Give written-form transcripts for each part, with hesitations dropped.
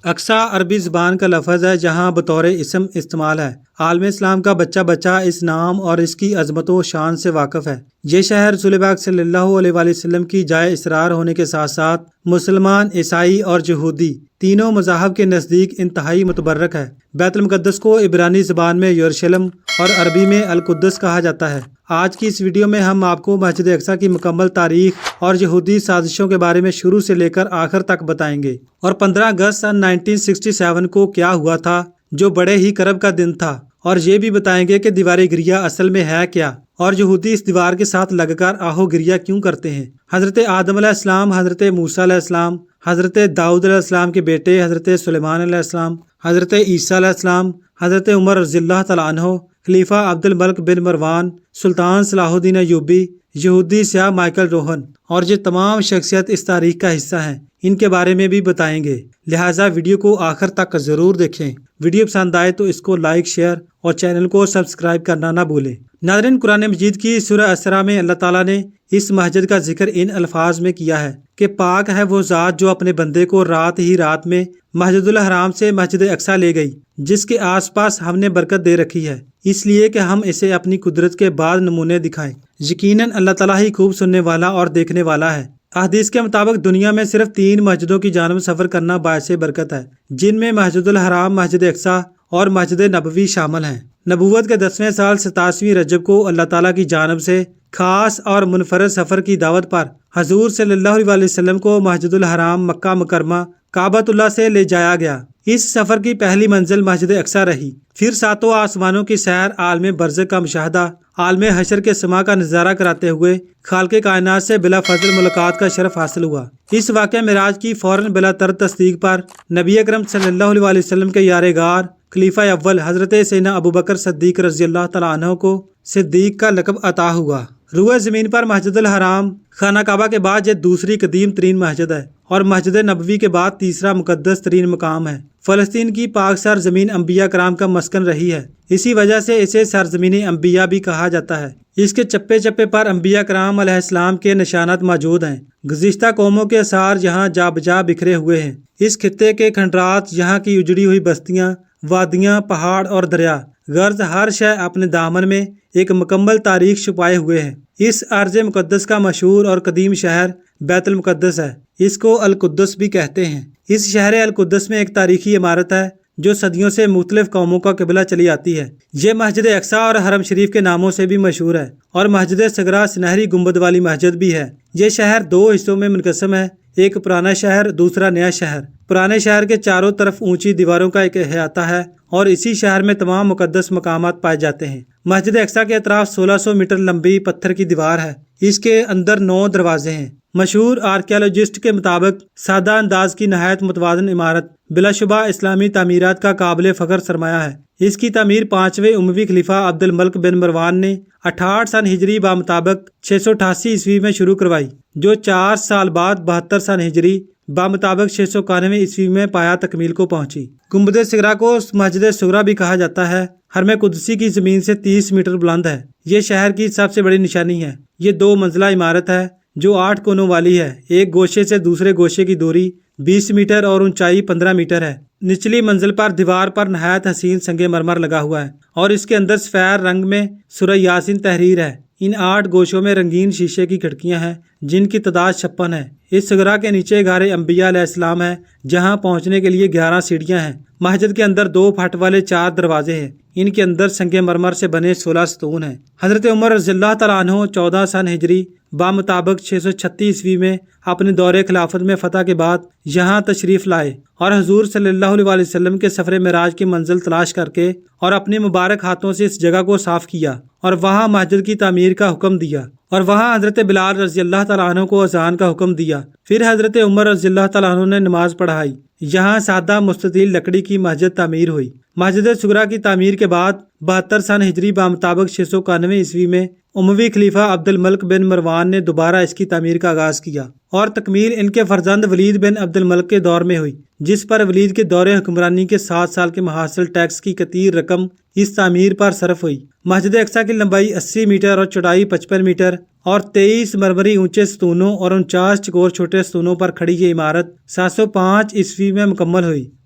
اقصیٰ عربی زبان کا لفظ ہے جہاں بطور اسم استعمال ہے۔ عالم اسلام کا بچہ بچہ اس نام اور اس کی عظمت و شان سے واقف ہے۔ یہ شہر رسول پاک صلی اللہ علیہ وآلہ وسلم کی جائے اسرار ہونے کے ساتھ ساتھ مسلمان، عیسائی اور یہودی تینوں مذاہب کے نزدیک انتہائی متبرک ہے۔ بیت المقدس کو عبرانی زبان میں یروشلم اور عربی میں القدس کہا جاتا ہے۔ آج کی اس ویڈیو میں ہم آپ کو مسجد اقصیٰ کی مکمل تاریخ اور یہودی سازشوں کے بارے میں شروع سے لے کر آخر تک بتائیں گے، اور 15 اگست سن 1967 کو کیا ہوا تھا جو بڑے ہی کرب کا دن تھا، اور یہ بھی بتائیں گے کہ دیوار گریہ اصل میں ہے کیا، اور یہودی اس دیوار کے ساتھ لگ کر آہو گریہ کیوں کرتے ہیں۔ حضرت آدم علیہ السلام، حضرت موسیٰ علیہ السلام، حضرت داؤد علیہ السلام کے بیٹے حضرت سلیمان علیہ السلام، حضرت عیسیٰ علیہ السلام، حضرت عمر رضی اللہ تعالیٰ عنہ، خلیفہ عبد الملک بن مروان، سلطان صلاح الدین ایوبی، یہودی سیاح مائیکل روہن، اور یہ تمام شخصیت اس تاریخ کا حصہ ہیں، ان کے بارے میں بھی بتائیں گے، لہٰذا ویڈیو کو آخر تک ضرور دیکھیں۔ ویڈیو پسند آئے تو اس کو لائک، شیئر اور چینل کو سبسکرائب کرنا نہ بھولیں۔ ناظرین، قرآن مجید کی سورہ اسراء میں اللہ تعالیٰ نے اس مسجد کا ذکر ان الفاظ میں کیا ہے کہ پاک ہے وہ ذات جو اپنے بندے کو رات ہی رات میں مسجد الحرام سے مسجد اقصیٰ لے گئی، جس کے آس پاس ہم نے برکت دے رکھی ہے، اس لیے کہ ہم اسے اپنی قدرت کے بعد نمونے دکھائیں۔ یقیناً اللہ تعالیٰ ہی خوب سننے والا اور دیکھنے والا ہے۔ احادیث کے مطابق دنیا میں صرف 3 مسجدوں کی جانب سفر کرنا باعث برکت ہے، جن میں مسجد الحرام، مسجد اقصیٰ اور مسجد نبوی شامل ہیں۔ نبوت کے 10ویں سال 27 رجب کو اللہ تعالیٰ کی جانب سے خاص اور منفرد سفر کی دعوت پر حضور صلی اللہ علیہ وسلم کو مسجد الحرام، مکہ مکرمہ، کعبۃ اللہ سے لے جایا گیا۔ اس سفر کی پہلی منزل مسجد اقصیٰ رہی، پھر 7 آسمانوں کی سیر، عالم برزخ کا مشاہدہ، عالم حشر کے سما کا نظارہ کراتے ہوئے خالق کائنات سے بلا فاصلہ ملاقات کا شرف حاصل ہوا۔ اس واقعہ معراج کی فوراً بلا ترد تصدیق پر نبی اکرم صلی اللہ علیہ وسلم کے یار غار خلیفہ اول حضرت سیدنا ابوبکر صدیق رضی اللہ تعالیٰ عنہ کو صدیق کا لقب عطا ہوا۔ روئے زمین پر مسجد الحرام خانہ کعبہ کے بعد یہ دوسری قدیم ترین مسجد ہے، اور مسجد نبوی کے بعد تیسرا مقدس ترین مقام ہے۔ فلسطین کی پاک سرزمین انبیاء کرام کا مسکن رہی ہے، اسی وجہ سے اسے سرزمین انبیاء بھی کہا جاتا ہے۔ اس کے چپے چپے پر انبیاء کرام علیہ السلام کے نشانات موجود ہیں۔ گزشتہ قوموں کے آثار یہاں جا بجا بکھرے ہوئے ہیں۔ اس خطے کے کھنڈرات، یہاں کی اجڑی ہوئی بستیاں، وادیاں، پہاڑ اور دریا، غرض ہر شے اپنے دامن میں ایک مکمل تاریخ چھپائے ہوئے ہیں۔ اس ارض مقدس کا مشہور اور قدیم شہر بیت المقدس ہے، اس کو القدس بھی کہتے ہیں۔ اس شہر القدس میں ایک تاریخی عمارت ہے جو صدیوں سے مختلف قوموں کا قبلہ چلی آتی ہے۔ یہ مسجد اقصیٰ اور حرم شریف کے ناموں سے بھی مشہور ہے، اور مسجد صغرا سنہری گنبد والی مسجد بھی ہے۔ یہ شہر 2 حصوں میں منقسم ہے، ایک پرانا شہر، دوسرا نیا شہر۔ پرانے شہر کے چاروں طرف اونچی دیواروں کا ایک احاطہ ہے، اور اسی شہر میں تمام مقدس مقامات پائے جاتے ہیں۔ مسجد اقصیٰ کے اطراف 1600 میٹر لمبی پتھر کی دیوار ہے، اس کے اندر 9 دروازے ہیں۔ مشہور آرکیالوجسٹ کے مطابق سادہ انداز کی نہایت متوازن عمارت بلا شبہ اسلامی تعمیرات کا قابل فخر سرمایہ ہے۔ اس کی تعمیر 5ویں اموی خلیفہ عبد الملک بن مروان نے 68 سن ہجری بمطابق 688 عیسوی میں شروع کروائی، جو 4 سال بعد 72 سن ہجری بمطابق 691 عیسوی میں پایا تکمیل کو پہنچی۔ گنبد صغرا کو مسجد صغرا بھی کہا جاتا ہے، حرم قدسی کی زمین سے 30 میٹر بلند ہے۔ یہ شہر کی سب سے بڑی نشانی ہے۔ یہ 2 منزلہ عمارت ہے جو 8 کونوں والی ہے۔ ایک گوشے سے دوسرے گوشے کی دوری 20 میٹر اور اونچائی 15 میٹر ہے۔ نچلی منزل پر دیوار پر نہایت حسین سنگ مرمر لگا ہوا ہے، اور اس کے اندر سفید رنگ میں سورہ یاسین تحریر ہے۔ ان 8 گوشوں میں رنگین شیشے کی کھڑکیاں ہیں جن کی تعداد 56 ہے۔ اس صغرا کے نیچے غار انبیاء علیہ السلام ہے، جہاں پہنچنے کے لیے 11 سیڑھیاں ہیں۔ مسجد کے اندر 2 پھٹ والے 4 دروازے ہیں، ان کے اندر سنگ مرمر سے بنے 16 ستون ہیں۔ حضرت عمر رضی اللہ تعالیٰ عنہ 14 سن ہجری بمطابق 636 عیسوی میں اپنے دور خلافت میں فتح کے بعد یہاں تشریف لائے، اور حضور صلی اللہ علیہ وسلم کے سفر معراج کی منزل تلاش کر کے اور اپنے مبارک ہاتھوں سے اس جگہ کو صاف کیا، اور وہاں مسجد کی تعمیر کا حکم دیا، اور وہاں حضرت بلال رضی اللہ تعالیٰ عنہ کو اذان کا حکم دیا۔ پھر حضرت عمر رضی اللہ تعالیٰ عنہ نے نماز پڑھائی۔ یہاں سادہ مستطیل لکڑی کی مسجد تعمیر ہوئی۔ مسجد صغرا کی تعمیر کے بعد 72 سن ہجری بمطابق 691 عیسوی میں اموی خلیفہ عبد الملک بن مروان نے دوبارہ اس کی تعمیر کا آغاز کیا، اور تکمیل ان کے فرزند ولید بن عبد الملک کے دور میں ہوئی، جس پر ولید کے دور حکمرانی کے 7 سال کے محاصل ٹیکس کی کثیر رقم اس تعمیر پر صرف ہوئی۔ مسجد اقصیٰ کی لمبائی 80 میٹر اور چوڑائی 55 میٹر اور 23 مرمری اونچے ستونوں اور 49 چکور چھوٹے ستونوں پر کھڑی یہ عمارت 705 عیسوی میں مکمل ہوئی۔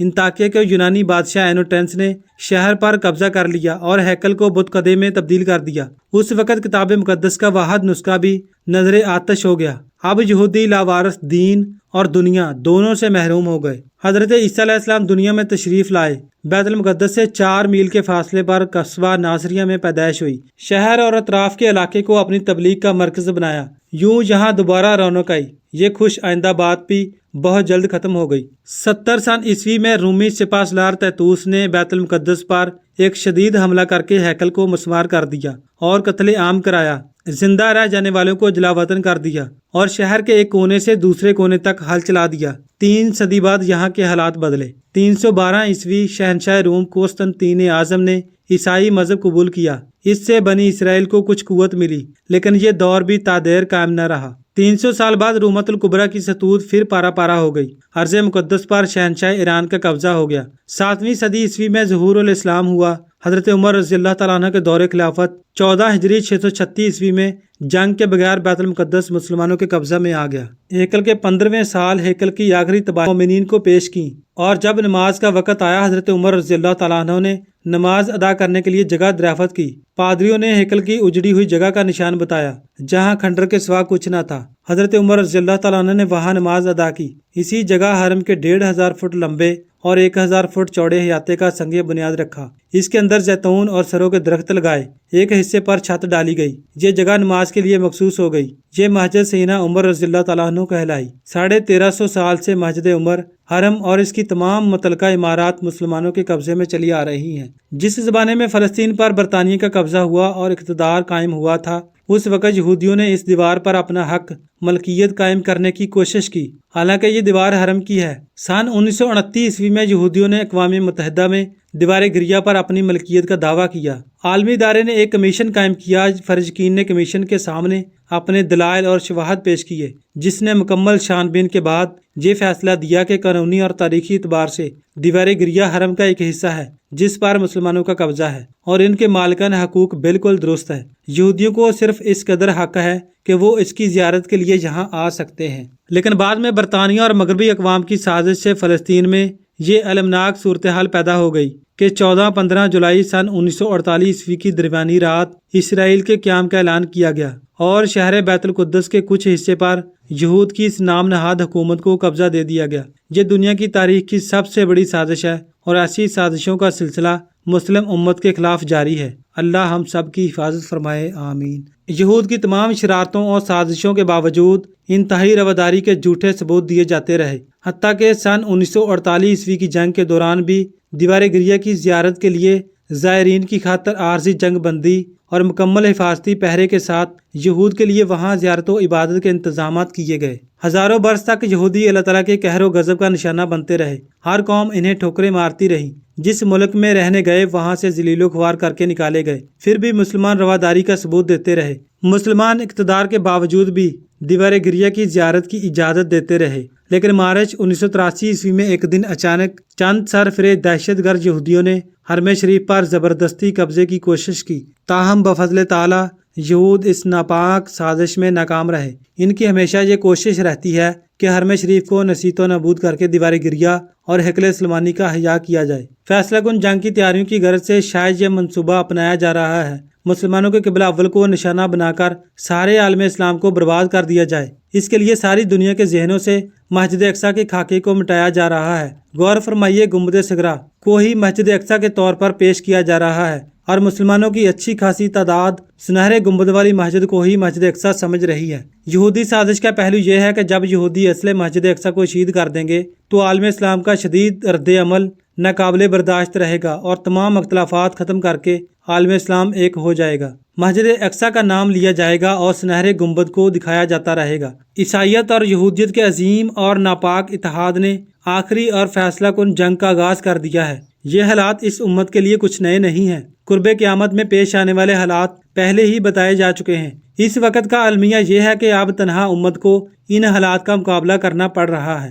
انطاکیہ کے یونانی بادشاہ اینوٹینس نے شہر پر قبضہ کر لیا اور ہیکل کو بت قدے میں تبدیل کر دیا۔ اس وقت کتاب مقدس کا واحد نسخہ بھی نظر آتش ہو گیا۔ اب یہودی لاوارث دین اور دنیا دونوں سے محروم ہو گئے۔ حضرت عیسیٰ علیہ السلام دنیا میں تشریف لائے۔ بیت المقدس سے 4 میل کے فاصلے پر قصبہ ناصریہ میں پیدائش ہوئی۔ شہر اور اطراف کے علاقے کو اپنی تبلیغ کا مرکز بنایا۔ یوں یہاں دوبارہ رونق آئی۔ یہ خوش آئندہ بات بھی بہت جلد ختم ہو گئی۔ 70 سن عیسوی میں رومی سپہ سالار تیتوس نے بیت المقدس پر ایک شدید حملہ کر کے ہیکل کو مسمار کر دیا اور قتل عام کرایا۔ زندہ رہ جانے والوں کو جلا وطن کر دیا اور شہر کے ایک کونے سے دوسرے کونے تک ہل چلا دیا۔ 3 صدی بعد یہاں کے حالات بدلے۔ 312 عیسوی شہنشاہ روم قسطنطین اعظم نے عیسائی مذہب قبول کیا۔ اس سے بنی اسرائیل کو کچھ قوت ملی، لیکن یہ دور بھی تا دیر قائم نہ رہا۔ 300 سال بعد رومت الکبریٰ کی ستوت پھر پارا پارا ہو گئی۔ ارض مقدس پر شہنشاہ ایران کا قبضہ ہو گیا۔ 7ویں صدی عیسوی میں ظہور الاسلام ہوا۔ حضرت عمر رضی اللہ تعالیٰ عنہ کے دور خلافت 14 ہجری 636 عیسوی میں جنگ کے بغیر بیت المقدس مسلمانوں کے قبضہ میں آ گیا۔ ہیکل کے 15ویں سال ہیکل کی آخری تباہی مومنین کو پیش کی، اور جب نماز کا وقت آیا حضرت عمر رضی اللہ تعالیٰ عنہ نے نماز ادا کرنے کے لیے جگہ دریافت کی۔ پادریوں نے ہیکل کی اجڑی ہوئی جگہ کا نشان بتایا جہاں کھنڈر کے سوا کچھ نہ تھا۔ حضرت عمر رضی اللہ تعالیٰ عنہ نے وہاں نماز ادا کی۔ اسی جگہ حرم کے 1500 فٹ لمبے اور 1000 فٹ چوڑے احاطے کا سنگ بنیاد رکھا۔ اس کے اندر زیتون اور سروں کے درخت لگائے۔ ایک حصے پر چھت ڈالی گئی۔ یہ جگہ نماز کے لیے مخصوص ہو گئی۔ یہ مسجد سیدنا عمر رضی اللہ تعالیٰ عنہ کہلائی۔ 1350 سال سے مسجد عمر، حرم اور اس کی تمام متعلقہ عمارات مسلمانوں کے قبضے میں چلی آ رہی ہیں۔ جس زمانے میں فلسطین پر برطانیہ کا قبضہ ہوا اور اقتدار قائم ہوا تھا، اس وقت یہودیوں نے اس دیوار پر اپنا حق ملکیت قائم کرنے کی کوشش کی، حالانکہ یہ دیوار حرم کی ہے۔ سن 1929 عیسوی میں یہودیوں نے اقوام متحدہ میں دیوار گریہ پر اپنی ملکیت کا دعویٰ کیا۔ عالمی ادارے نے ایک کمیشن قائم کیا۔ فرجکین نے کمیشن کے سامنے اپنے دلائل اور شواہد پیش کیے، جس نے مکمل چھان بین کے بعد یہ فیصلہ دیا کہ قانونی اور تاریخی اعتبار سے دیوار گریہ حرم کا ایک حصہ ہے جس پر مسلمانوں کا قبضہ ہے، اور ان کے مالکان حقوق بالکل درست ہے۔ یہودیوں کو صرف اس قدر حق ہے کہ وہ اس کی زیارت کے لیے یہاں آ سکتے ہیں۔ لیکن بعد میں برطانیہ اور مغربی اقوام کی سازش سے فلسطین میں یہ المناک صورتحال پیدا ہو گئی کہ 14-15 جولائی سن 1948 عیسوی کی درمیانی رات اسرائیل کے قیام کا اعلان کیا گیا اور شہر بیت القدس کے کچھ حصے پر یہود کی اس نام نہاد حکومت کو قبضہ دے دیا گیا۔ یہ دنیا کی تاریخ کی سب سے بڑی سازش ہے اور ایسی سازشوں کا سلسلہ مسلم امت کے خلاف جاری ہے۔ اللہ ہم سب کی حفاظت فرمائے، آمین۔ یہود کی تمام شرارتوں اور سازشوں کے باوجود انتہائی رواداری کے جھوٹے ثبوت دیے جاتے رہے، حتیٰ کہ سن 1948 عیسوی کی جنگ کے دوران بھی دیوار گریہ کی زیارت کے لیے زائرین کی خاطر عارضی جنگ بندی اور مکمل حفاظتی پہرے کے ساتھ یہود کے لیے وہاں زیارت و عبادت کے انتظامات کیے گئے۔ ہزاروں برس تک یہودی اللہ تعالیٰ کے قہر و غضب کا نشانہ بنتے رہے۔ ہر قوم انہیں ٹھوکریں مارتی رہی۔ جس ملک میں رہنے گئے وہاں سے ذلیل و خوار کر کے نکالے گئے، پھر بھی مسلمان رواداری کا ثبوت دیتے رہے۔ مسلمان اقتدار کے باوجود بھی دیوار گریہ کی زیارت کی اجازت دیتے رہے، لیکن مارچ 1983 عیسوی میں ایک دن اچانک چند سرفرے دہشت گرد یہودیوں نے حرم شریف پر زبردستی قبضے کی کوشش کی۔ تاہم بفضل تعالیٰ یہود اس ناپاک سازش میں ناکام رہے۔ ان کی ہمیشہ یہ کوشش رہتی ہے کہ حرم شریف کو نصیت و نابود کر کے دیوار گریہ اور ہیکل سلیمانی کا احیاء کیا جائے۔ فیصلہ کن جنگ کی تیاریوں کی غرض سے شاید یہ منصوبہ اپنایا جا رہا ہے، مسلمانوں کے قبلہ اول کو نشانہ بنا کر سارے عالم اسلام کو برباد کر دیا جائے۔ اس کے لیے ساری دنیا کے ذہنوں سے مسجد اقصیٰ کے خاکے کو مٹایا جا رہا ہے۔ غور فرمائیے، گنبد صغرا کو ہی مسجد اقصیٰ کے طور پر پیش کیا جا رہا ہے، اور مسلمانوں کی اچھی خاصی تعداد سنہرے گنبد والی مسجد کو ہی مسجد اقصیٰ سمجھ رہی ہے۔ یہودی سازش کا پہلو یہ ہے کہ جب یہودی اصل مسجد اقصیٰ کو شہید کر دیں گے تو عالم اسلام کا شدید رد عمل ناقابل برداشت رہے گا اور تمام اختلافات ختم کر کے عالم اسلام ایک ہو جائے گا۔ مسجد اقصیٰ کا نام لیا جائے گا اور سنہرے گنبد کو دکھایا جاتا رہے گا۔ عیسائیت اور یہودیت کے عظیم اور ناپاک اتحاد نے آخری اور فیصلہ کن جنگ کا آغاز کر دیا ہے۔ یہ حالات اس امت کے لیے کچھ نئے نہیں ہیں۔ قرب قیامت میں پیش آنے والے حالات پہلے ہی بتائے جا چکے ہیں۔ اس وقت کا المیہ یہ ہے کہ اب تنہا امت کو ان حالات کا مقابلہ کرنا پڑ رہا ہے۔